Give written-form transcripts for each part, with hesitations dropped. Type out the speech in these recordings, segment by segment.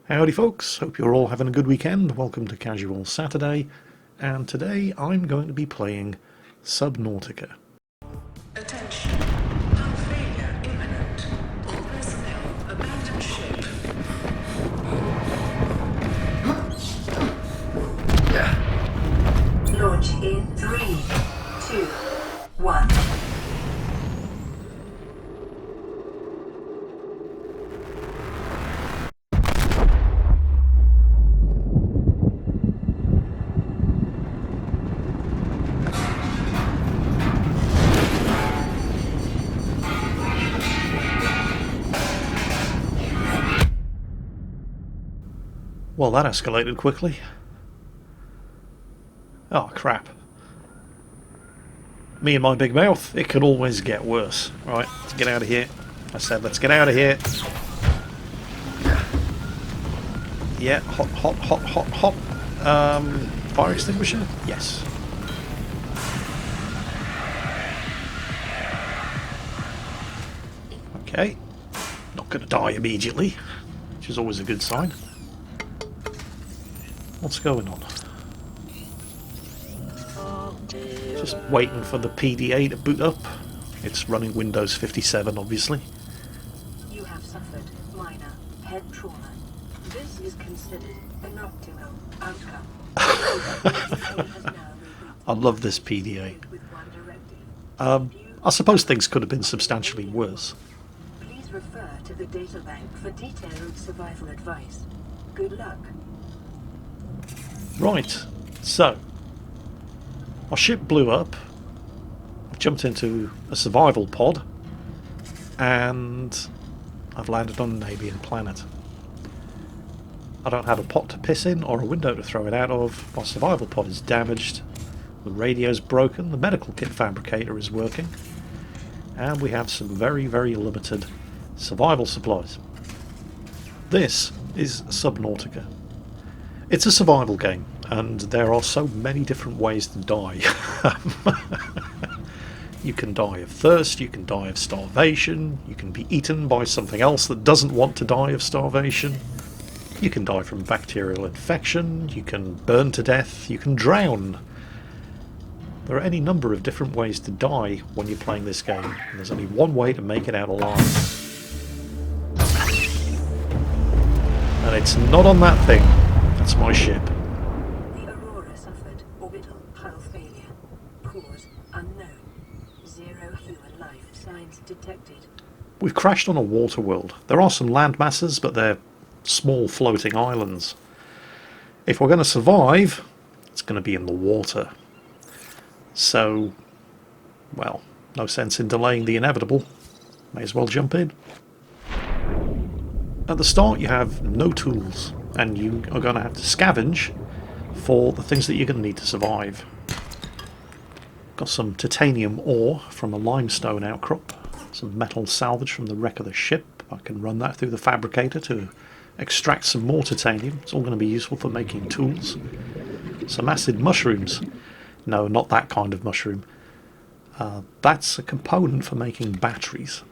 Howdy folks, hope you're all having a good weekend. Welcome to Casual Saturday, and today I'm going to be playing Subnautica. Attention. Hull failure imminent. All personnel abandon ship. Launch in 3, 2, 1. Well, that escalated quickly. Oh crap. Me and my big mouth, it can always get worse. Right, let's get out of here. I said let's get out of here. Yeah, hot. Fire extinguisher? Yes. Okay. Not going to die immediately, which is always a good sign. What's going on? Just waiting for the PDA to boot up. It's running Windows 57, obviously. You have suffered minor head trauma. This is considered an optimal outcome. I love this PDA. I suppose things could have been substantially worse. Please refer to the data bank for detailed survival advice. Good luck. Right, so our ship blew up. I've jumped into a survival pod, and I've landed on an alien planet. I don't have a pot to piss in or a window to throw it out of. My survival pod is damaged. The radio's broken. The medical kit fabricator is working. And we have some very, very limited survival supplies. This is Subnautica. It's a survival game, and there are so many different ways to die. You can die of thirst, you can die of starvation, you can be eaten by something else that doesn't want to die of starvation, you can die from bacterial infection, you can burn to death, you can drown. There are any number of different ways to die when you're playing this game, and there's only one way to make it out alive. And it's not on that thing. That's my ship. The Aurora suffered orbital hull failure. Cause unknown. 0 human life signs detected. We've crashed on a water world. There are some land masses, but they're small floating islands. If we're going to survive, it's going to be in the water. So, well, no sense in delaying the inevitable. May as well jump in. At the start you have no tools, and you are going to have to scavenge for the things that you're going to need to survive. Got some titanium ore from a limestone outcrop, some metal salvage from the wreck of the ship. I can run that through the fabricator to extract some more titanium. It's all going to be useful for making tools. Some acid mushrooms. No, not that kind of mushroom. That's a component for making batteries.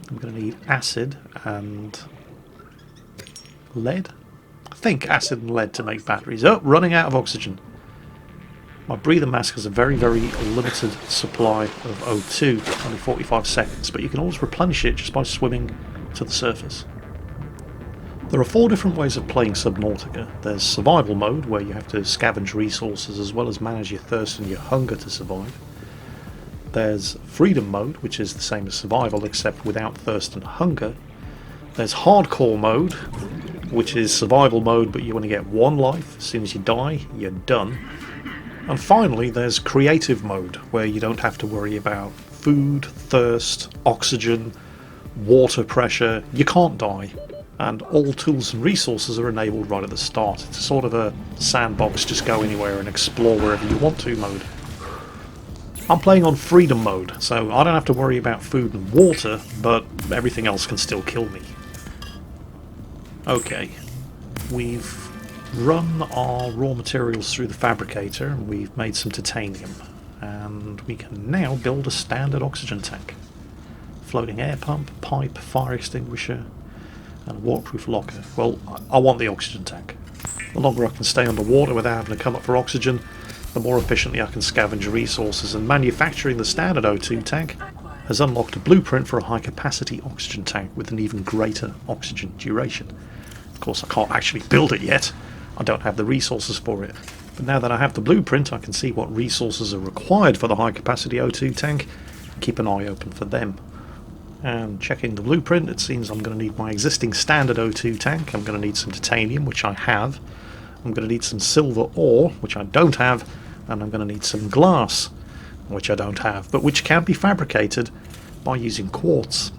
I'm going to need acid and lead? I think acid and lead to make batteries. Oh, running out of oxygen. My breather mask has a very, very limited supply of O2, only 45 seconds, but you can always replenish it just by swimming to the surface. There are 4 different ways of playing Subnautica. There's survival mode, where you have to scavenge resources as well as manage your thirst and your hunger to survive. There's freedom mode, which is the same as survival except without thirst and hunger. There's hardcore mode, which is survival mode, but you only get 1 life. As soon as you die, you're done. And finally, there's creative mode, where you don't have to worry about food, thirst, oxygen, water pressure. You can't die. And all tools and resources are enabled right at the start. It's sort of a sandbox, just go anywhere and explore wherever you want to mode. I'm playing on freedom mode, so I don't have to worry about food and water, but everything else can still kill me. Okay, we've run our raw materials through the fabricator and we've made some titanium, and we can now build a standard oxygen tank. Floating air pump, pipe, fire extinguisher, And a waterproof locker. Well, I want the oxygen tank. The longer I can stay underwater without having to come up for oxygen, the more efficiently I can scavenge resources, and manufacturing the standard O2 tank has unlocked a blueprint for a high-capacity oxygen tank with an even greater oxygen duration. Of course, I can't actually build it yet. I don't have the resources for it. But now that I have the blueprint, I can see what resources are required for the high-capacity O2 tank. Keep an eye open for them. And checking the blueprint, it seems I'm going to need my existing standard O2 tank. I'm going to need some titanium, which I have. I'm going to need some silver ore, which I don't have. And I'm going to need some glass, which I don't have, but which can be fabricated by using quartz.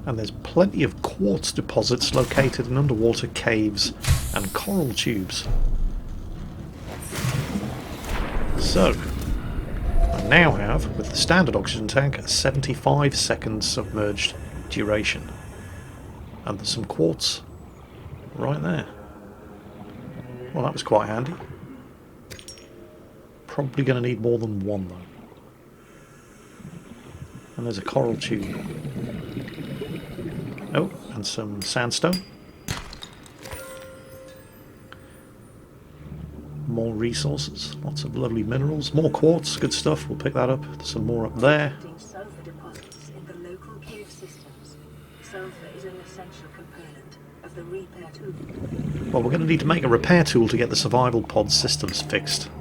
And there's plenty of quartz deposits located in underwater caves and coral tubes. So, I now have, with the standard oxygen tank, a 75 second submerged duration. And there's some quartz right there. Well, that was quite handy. Probably going to need more than one though. And there's a coral tube. Oh, and some sandstone. More resources, lots of lovely minerals, more quartz, good stuff, we'll pick that up. There's some more up there. Sulfur deposits in the local cave systems. Sulfur is an essential component of the repair tool. Well, we're going to need to make a repair tool to get the survival pod systems fixed.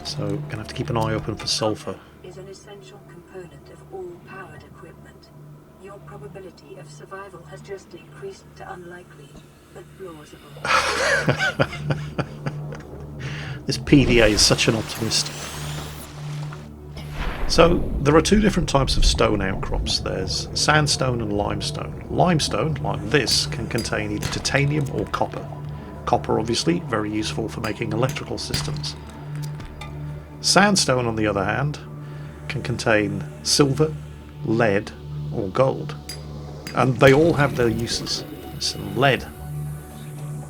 So, we're going to have to keep an eye open for sulfur. Is an essential component of all powered equipment. Your probability of survival has just increased to unlikely, but plausible. This PDA is such an optimist. So, there are two different types of stone outcrops. There's sandstone and limestone. Limestone, like this, can contain either titanium or copper. Copper, obviously, very useful for making electrical systems. Sandstone, on the other hand, can contain silver, lead, or gold. And they all have their uses. Some lead.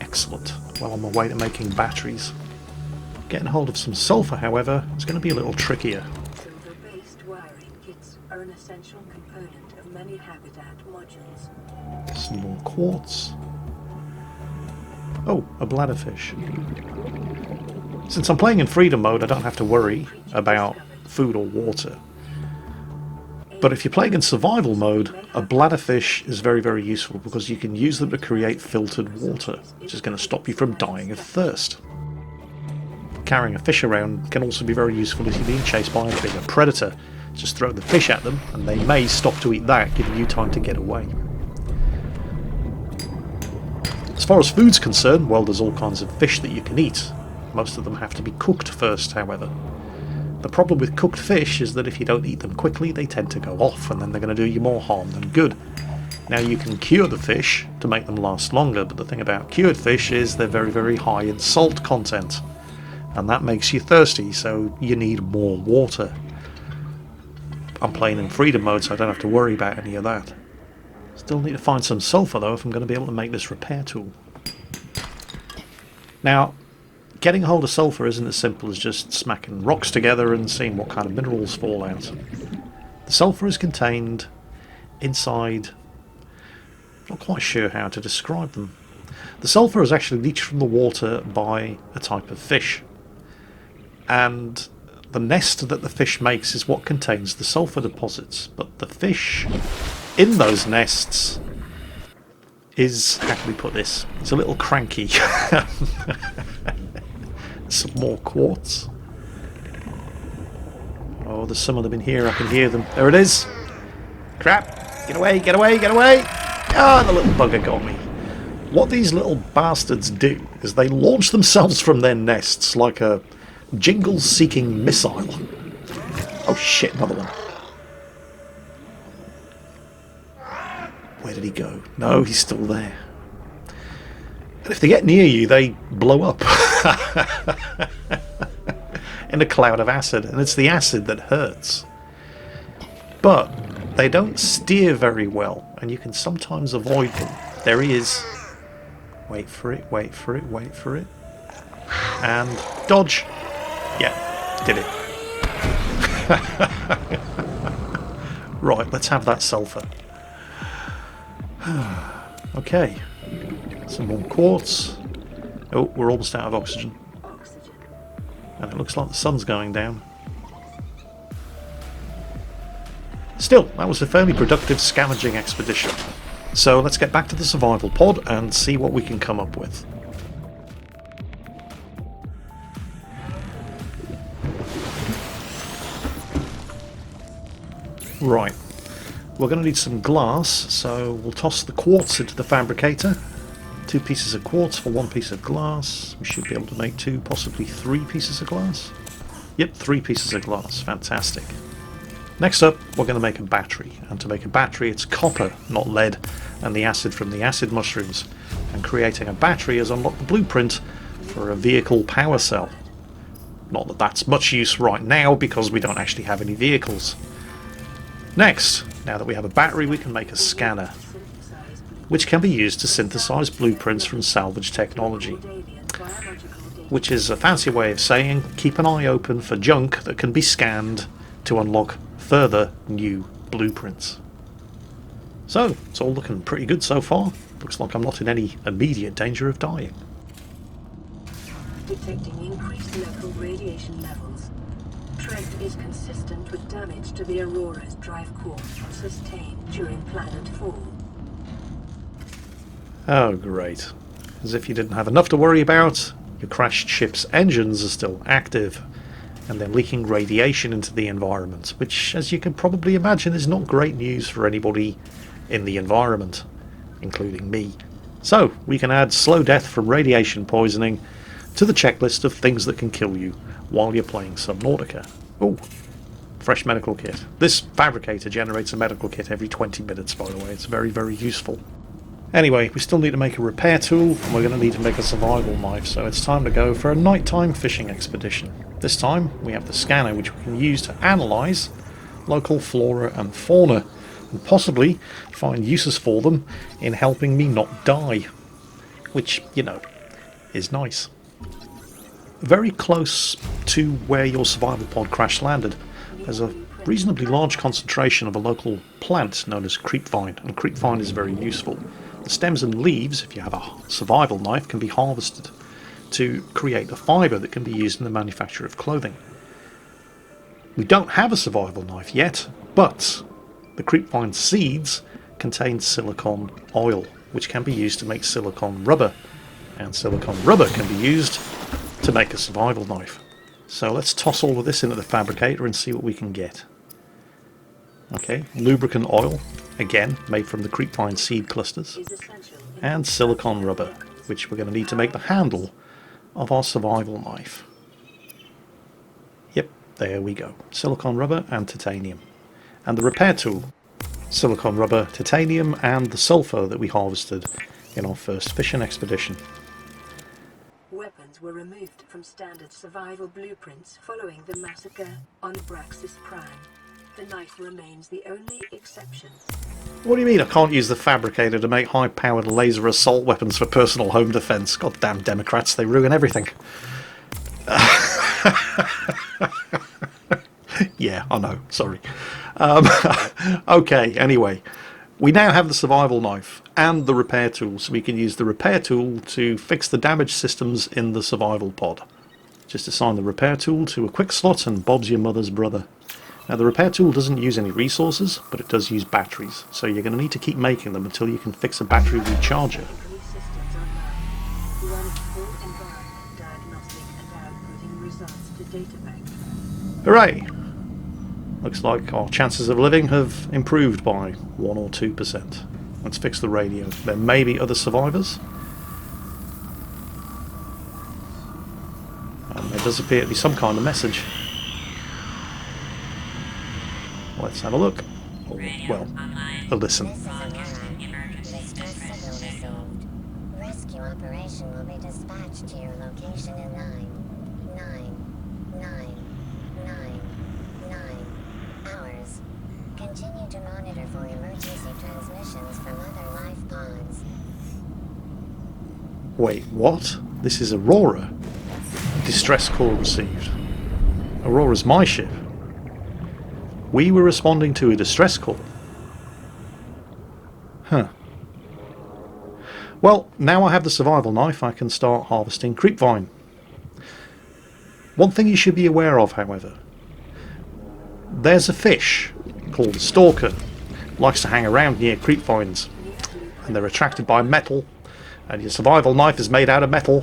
Excellent. Well, on my way to making batteries. Getting hold of some sulfur, however, is going to be a little trickier. Silver-based wiring kits are an essential component of many habitat modules. Some more quartz. Oh, a bladder fish. Since I'm playing in freedom mode, I don't have to worry about food or water. But if you're playing in survival mode, a bladder fish is very, very useful because you can use them to create filtered water, which is going to stop you from dying of thirst. Carrying a fish around can also be very useful if you're being chased by a bigger predator. Just throw the fish at them and they may stop to eat that, giving you time to get away. As far as food's concerned, well, there's all kinds of fish that you can eat. Most of them have to be cooked first, however. The problem with cooked fish is that if you don't eat them quickly, they tend to go off, and then they're going to do you more harm than good. Now, you can cure the fish to make them last longer, but the thing about cured fish is they're very, very high in salt content. And that makes you thirsty, so you need more water. I'm playing in freedom mode, so I don't have to worry about any of that. Still need to find some sulfur, though, if I'm going to be able to make this repair tool. Now, getting hold of sulfur isn't as simple as just smacking rocks together and seeing what kind of minerals fall out. The sulfur is contained inside... not quite sure how to describe them. The sulfur is actually leached from the water by a type of fish. And the nest that the fish makes is what contains the sulfur deposits. But the fish in those nests is, how can we put this? It's a little cranky. Some more quartz. Oh, there's some of them in here. I can hear them. There it is. Crap. Get away, get away, get away. Ah, the little bugger got me. What these little bastards do is they launch themselves from their nests like a Jingles-seeking missile. Oh shit, another one. Where did he go? No, he's still there. And if they get near you, they blow up. In a cloud of acid. And it's the acid that hurts. But they don't steer very well. And you can sometimes avoid them. There he is. Wait for it, wait for it, wait for it. And dodge. Yeah, did it. Right, let's have that sulfur. Okay. Some more quartz. Oh, we're almost out of oxygen. Oxygen. And it looks like the sun's going down. Still, that was a fairly productive scavenging expedition. So let's get back to the survival pod and see what we can come up with. Right, we're going to need some glass, so we'll toss the quartz into the fabricator. 2 pieces of quartz for 1 piece of glass. We should be able to make 2, possibly 3 pieces of glass. Yep, 3 pieces of glass. Fantastic. Next up, we're going to make a battery. And to make a battery, it's copper, not lead, and the acid from the acid mushrooms. And creating a battery has unlocked the blueprint for a vehicle power cell. Not that that's much use right now, because we don't actually have any vehicles. Next, now that we have a battery, we can make a scanner, which can be used to synthesize blueprints from salvage technology, which is a fancy way of saying keep an eye open for junk that can be scanned to unlock further new blueprints. So, it's all looking pretty good so far. Looks like I'm not in any immediate danger of dying. Detecting increased local radiation levels. Trend is consistent with damage to the Aurora's drive core sustained during planet fall. Oh great. As if you didn't have enough to worry about, your crashed ship's engines are still active, and they're leaking radiation into the environment, which, as you can probably imagine, is not great news for anybody in the environment, including me. So, we can add slow death from radiation poisoning to the checklist of things that can kill you while you're playing Subnautica. Oh, fresh medical kit. This fabricator generates a medical kit every 20 minutes, by the way. It's very, very useful. Anyway, we still need to make a repair tool, and we're going to need to make a survival knife, so it's time to go for a nighttime fishing expedition. This time, we have the scanner, which we can use to analyse local flora and fauna, and possibly find uses for them in helping me not die. Which, you know, is nice. Very close to where your survival pod crash landed, there's a reasonably large concentration of a local plant known as creepvine, and creepvine is very useful. The stems and leaves, if you have a survival knife, can be harvested to create a fibre that can be used in the manufacture of clothing. We don't have a survival knife yet, but the creepvine seeds contain silicon oil, which can be used to make silicon rubber, and silicon rubber can be used to make a survival knife. So let's toss all of this into the fabricator and see what we can get. Okay, lubricant oil, again made from the creepvine seed clusters, and silicon rubber, which we're going to need to make the handle of our survival knife. Yep, there we go. Silicon rubber and titanium. And the repair tool, silicon rubber, titanium, and the sulfur that we harvested in our first fishing expedition. Weapons were removed from standard survival blueprints following the massacre on Braxis Prime. The knife remains the only exception. What do you mean I can't use the fabricator to make high-powered laser assault weapons for personal home defense? Goddamn Democrats, they ruin everything. Yeah, I know, sorry. Okay, anyway. We now have the survival knife and the repair tool, so we can use the repair tool to fix the damaged systems in the survival pod. Just assign the repair tool to a quick slot and Bob's your mother's brother. Now the repair tool doesn't use any resources, but it does use batteries, so you're going to need to keep making them until you can fix a battery recharger. Hooray! Looks like our chances of living have improved by 1 or 2%. Let's fix the radio. There may be other survivors. And there does appear to be some kind of message. Let's have a look. Or, well, a listen. Rescue operation will be dispatched to your location in 9 hours. Continue to monitor for emergency transmissions from other life pods. Wait, what? This is Aurora. Distress call received. Aurora's my ship. We were responding to a distress call. Huh. Well, now I have the survival knife, I can start harvesting creepvine. One thing you should be aware of, however, there's a fish called a stalker, likes to hang around near creepvines, and they're attracted by metal, and your survival knife is made out of metal.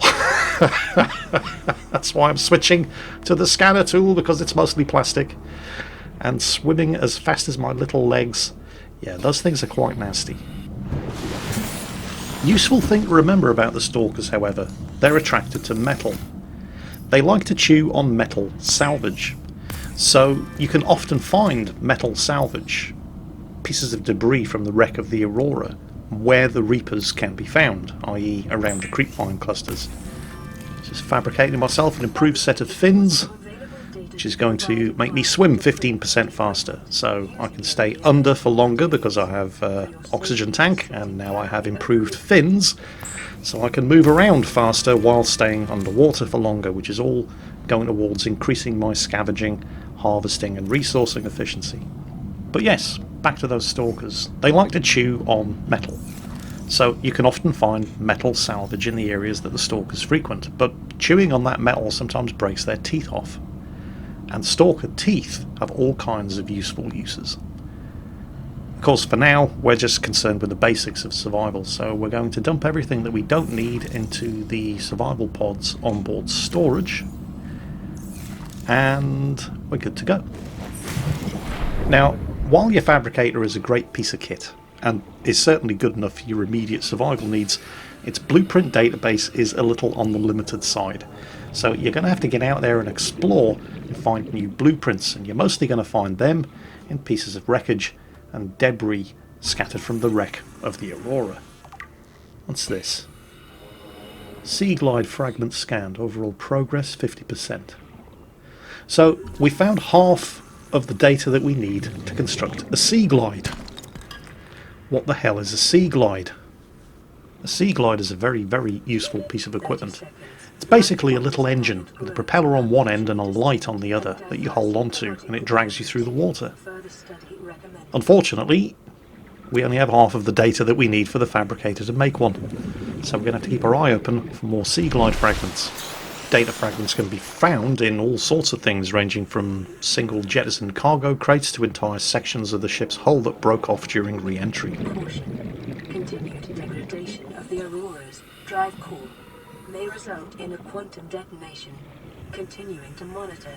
That's why I'm switching to the scanner tool, because it's mostly plastic. And swimming as fast as my little legs, yeah, those things are quite nasty. Useful thing to remember about the stalkers, however, they're attracted to metal. They like to chew on metal salvage. So you can often find metal salvage, pieces of debris from the wreck of the Aurora, where the Reapers can be found, i.e. around the creepvine clusters. Just fabricating myself an improved set of fins, which is going to make me swim 15% faster, so I can stay under for longer because I have oxygen tank, and now I have improved fins, so I can move around faster while staying underwater for longer, which is all going towards increasing my scavenging, harvesting and resourcing efficiency. But yes, back to those stalkers. They like to chew on metal. So you can often find metal salvage in the areas that the stalkers frequent, but chewing on that metal sometimes breaks their teeth off. And stalker teeth have all kinds of useful uses. Of course, for now, we're just concerned with the basics of survival, so we're going to dump everything that we don't need into the survival pod's onboard storage, and we're good to go. Now, while your fabricator is a great piece of kit, and is certainly good enough for your immediate survival needs, its blueprint database is a little on the limited side. So you're going to have to get out there and explore and find new blueprints, and you're mostly going to find them in pieces of wreckage and debris scattered from the wreck of the Aurora. What's this? Sea glide fragment scanned, overall progress 50%. So we found half of the data that we need to construct a sea glide. What the hell is a sea glide? A sea glide is a very, very useful piece of equipment. It's basically a little engine with a propeller on one end and a light on the other that you hold onto, and it drags you through the water. Unfortunately, we only have half of the data that we need for the fabricator to make one, so we're going to have to keep our eye open for more sea glide fragments. Data fragments can be found in all sorts of things, ranging from single jettisoned cargo crates to entire sections of the ship's hull that broke off during re-entry. Continued degradation of the Aurora's drive core may result in a quantum detonation. Continuing to monitor.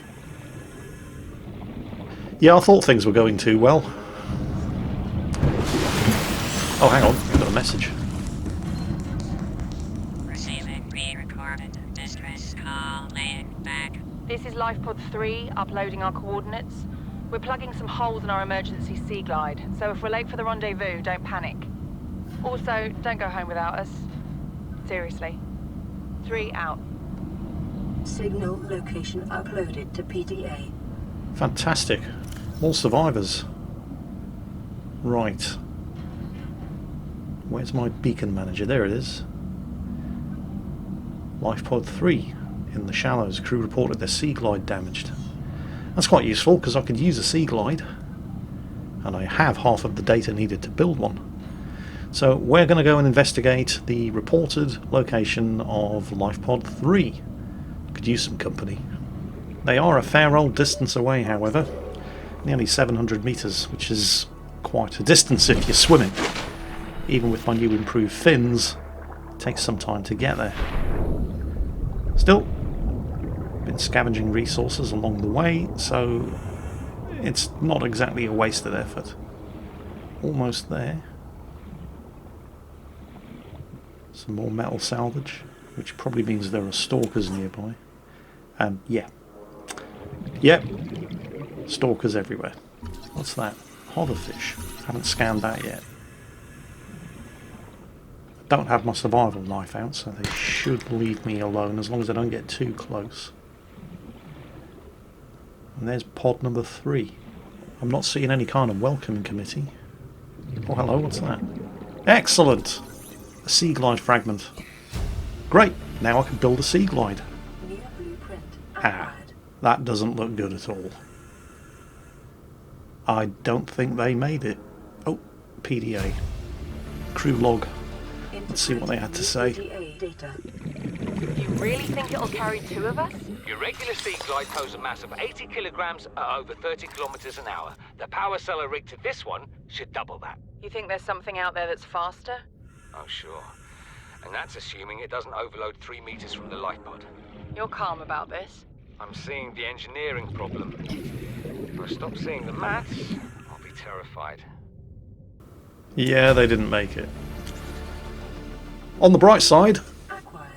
Yeah, I thought things were going too well. Oh, hang on, I've got a message. Receiving pre-recorded distress call, laying back. This is LifePod 3, uploading our coordinates. We're plugging some holes in our emergency sea glide, so if we're late for the rendezvous, don't panic. Also, don't go home without us. Seriously. 3 out. Signal location uploaded to PDA. Fantastic. All survivors. Right. Where's my beacon manager? There it is. LifePod 3 in the shallows. Crew reported their sea glide damaged. That's quite useful because I could use a sea glide, and I have half of the data needed to build one. So we're going to go and investigate the reported location of LifePod 3. Could use some company. They are a fair old distance away, however. Nearly 700 meters, which is quite a distance if you're swimming. Even with my new improved fins, it takes some time to get there. Still, been scavenging resources along the way, so it's not exactly a wasted effort. Almost there. Some more metal salvage, which probably means there are stalkers nearby. And yeah. Yep. Stalkers everywhere. What's that? Hoverfish. Haven't scanned that yet. Don't have my survival knife out, so they should leave me alone as long as I don't get too close. And there's pod number 3. I'm not seeing any kind of welcoming committee. Oh, hello, what's that? Excellent! A sea glide fragment. Great, now I can build a sea glide. New blueprint Ah, acquired. that doesn't look good at all. I don't think they made it. Oh, PDA. Crew log. Let's see what they had to say. ETA data. You really think it'll carry 2 of us? Your regular sea glide tows a mass of 80 kilograms at over 30 kilometers an hour. The power cellar rigged to this one should double that. You think there's something out there that's faster? Oh, sure. And that's assuming it doesn't overload 3 meters from the life pod. You're calm about this? I'm seeing the engineering problem. If I stop seeing the maths, I'll be terrified. Yeah, they didn't make it. On the bright side, Acquired.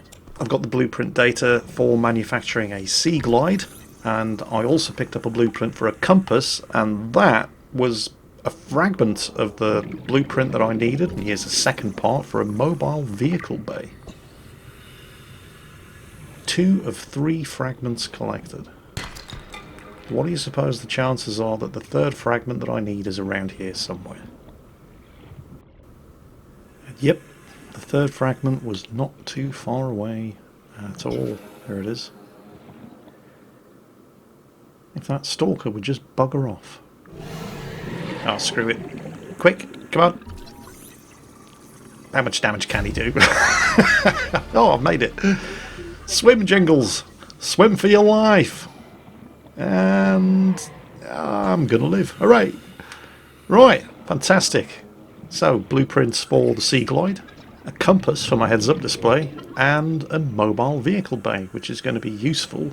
I've got the blueprint data for manufacturing a Sea Glide, and I also picked up a blueprint for a compass, and that was a fragment of the blueprint that I needed. And here's a second part for a mobile vehicle bay. 2 of 3 fragments collected. What do you suppose the chances are that the third fragment that I need is around here somewhere? Yep, the third fragment was not too far away at all. There it is. If that stalker would just bugger off. Oh, screw it. Quick, come on. How much damage can he do? Oh, I've made it. Swim, Jingles. Swim for your life. And I'm going to live. Hooray. Right, fantastic. So, blueprints for the Sea Glide, a compass for my heads-up display, and a mobile vehicle bay, which is going to be useful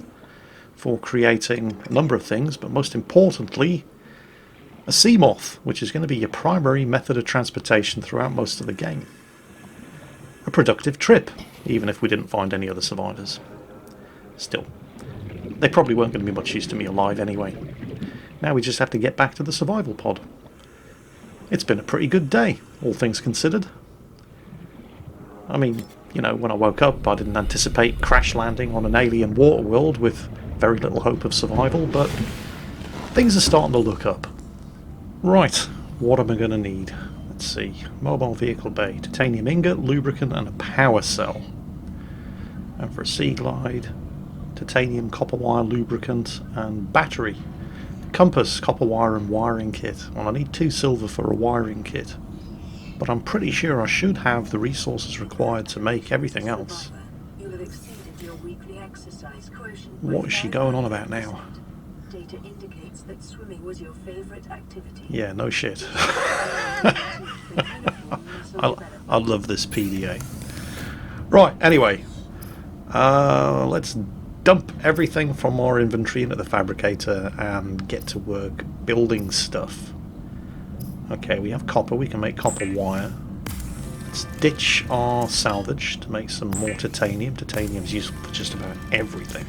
for creating a number of things, but most importantly, a sea moth, which is going to be your primary method of transportation throughout most of the game. A productive trip, even if we didn't find any other survivors. Still, they probably weren't going to be much use to me alive anyway. Now we just have to get back to the survival pod. It's been a pretty good day, all things considered. I mean, you know, when I woke up I didn't anticipate crash landing on an alien water world with very little hope of survival, but things are starting to look up. Right, what am I going to need? Let's see. Mobile vehicle bay, titanium ingot, lubricant and a power cell. And for a Sea Glide, titanium, copper wire, lubricant and battery. Compass, copper wire and wiring kit. Well, I need 2 silver for a wiring kit. But I'm pretty sure I should have the resources required to make everything else. You have exceeded your weekly exercise quotient. What is she going on about now? Data indicates that swimming was your favorite activity. Yeah, no shit. I love this PDA. Right, anyway. Let's dump everything from our inventory into the fabricator and get to work building stuff. Okay, we have copper, we can make copper wire. Let's ditch our salvage to make some more titanium. Titanium's useful for just about everything.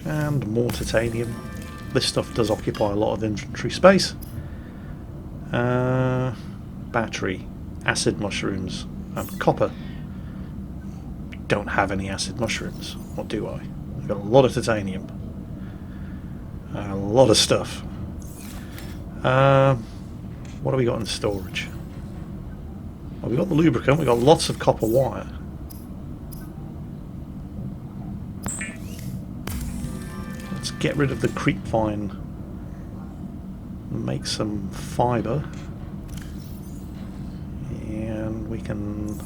And more titanium. This stuff does occupy a lot of inventory space. Battery, acid mushrooms, and copper. Don't have any acid mushrooms. What do I? I've got a lot of titanium. A lot of stuff. What have we got in storage? Well, we've got the lubricant, we've got lots of copper wire. Let's get rid of the creep vine and make some fibre. And we can...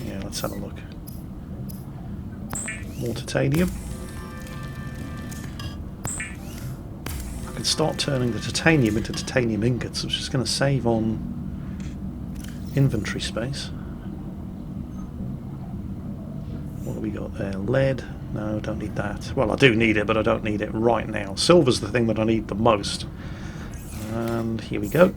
yeah, let's have a look. More titanium. I can start turning the titanium into titanium ingots, which is going to save on inventory space. What have we got there? Lead? No, don't need that. Well, I do need it, but I don't need it right now. Silver's the thing that I need the most. And here we go.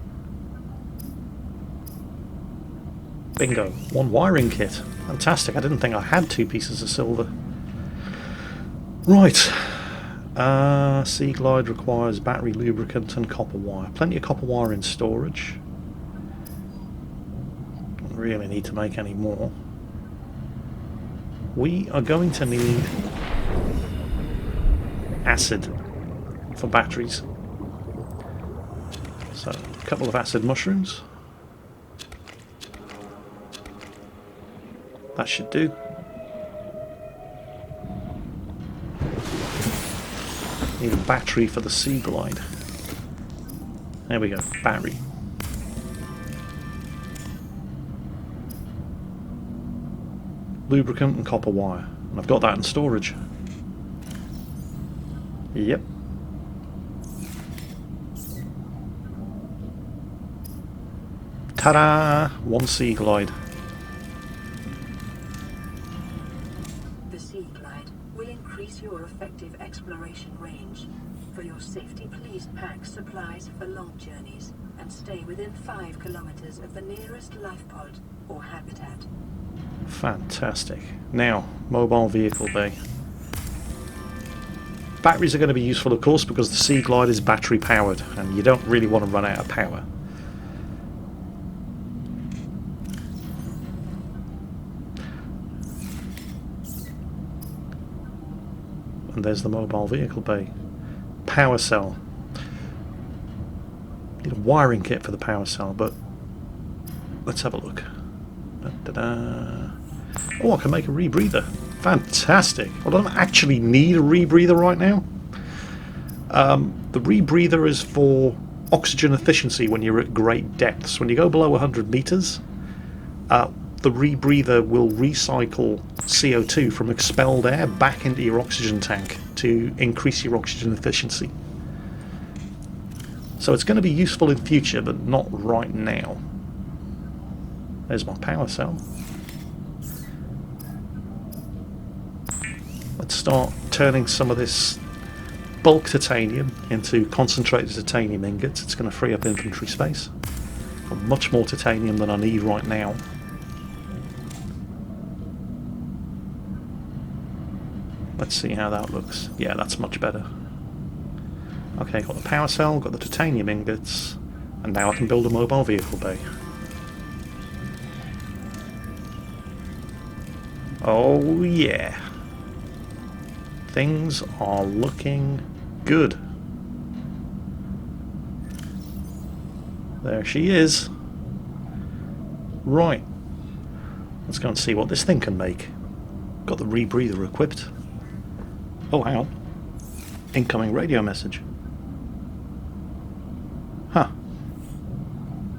Bingo. 1 wiring kit. Fantastic. I didn't think I had 2 pieces of silver. Right. Sea Glide requires battery, lubricant and copper wire. Plenty of copper wire in storage. Don't really need to make any more. We are going to need acid for batteries. So, a couple of acid mushrooms. That should do. Need a battery for the Sea Glide. There we go, battery. lubricant and copper wire. And I've got that in storage. Yep. Ta-da! One Sea Glide. The Sea Glide will increase your effective exploration range. For your safety, please pack supplies for long journeys and stay within 5 kilometers of the nearest life pod or habitat. Fantastic. Now, mobile vehicle bay. Batteries are going to be useful, of course, because the Sea Glide is battery powered and you don't really want to run out of power. And there's the mobile vehicle bay. Power cell. Need a wiring kit for the power cell, but let's have a look. Da-da-da. Oh, I can make a rebreather. Fantastic. I don't actually need a rebreather right now. The rebreather is for oxygen efficiency when you're at great depths. When you go below 100 meters, the rebreather will recycle CO2 from expelled air back into your oxygen tank to increase your oxygen efficiency. So it's going to be useful in future, but not right now. There's my power cell. Let's start turning some of this bulk titanium into concentrated titanium ingots. It's going to free up inventory space. Got much more titanium than I need right now. Let's see how that looks. Yeah, that's much better. Okay, got the power cell, got the titanium ingots, and now I can build a mobile vehicle bay. Oh yeah. Things are looking good. There she is. Right. Let's go and see what this thing can make. Got the rebreather equipped. Oh, hang on. Incoming radio message. Huh.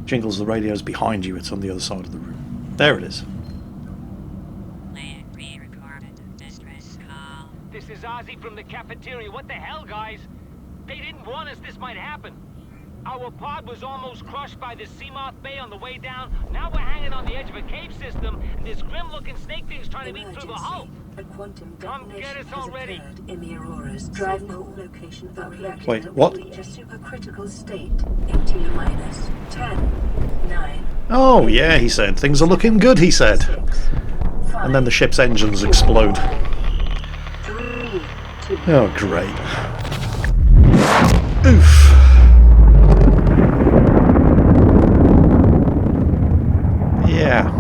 Jingles, the radio's behind you. It's on the other side of the room. There it is. Land re-recorded. Distress call. This is Ozzy from the cafeteria. What the hell, guys? They didn't warn us this might happen. Our pod was almost crushed by the Seamoth Bay on the way down. Now we're hanging on the edge of a cave system, and this grim-looking snake thing's trying to eat through the hull. A quantum Come get detonation us has already. occurred in the Aurora's drive core location of the reactor. Wait, what? Will reach a supercritical state in T-minus 10, 9. Oh, yeah, he said. Things are looking good, he said. 6, 5, And then the ship's engines explode. 3, 2. Oh, great. Oof. Yeah.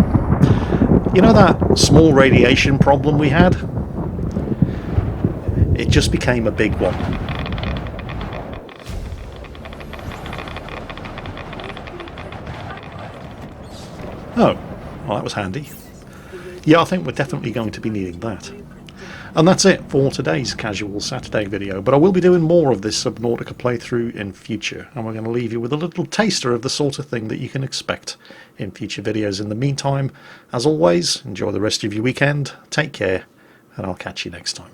You know that small radiation problem we had? It just became a big one. Oh, well, that was handy. Yeah, I think we're definitely going to be needing that. And that's it for today's Casual Saturday video, but I will be doing more of this Subnautica playthrough in future, and we're going to leave you with a little taster of the sort of thing that you can expect in future videos. In the meantime, as always, enjoy the rest of your weekend, take care, and I'll catch you next time.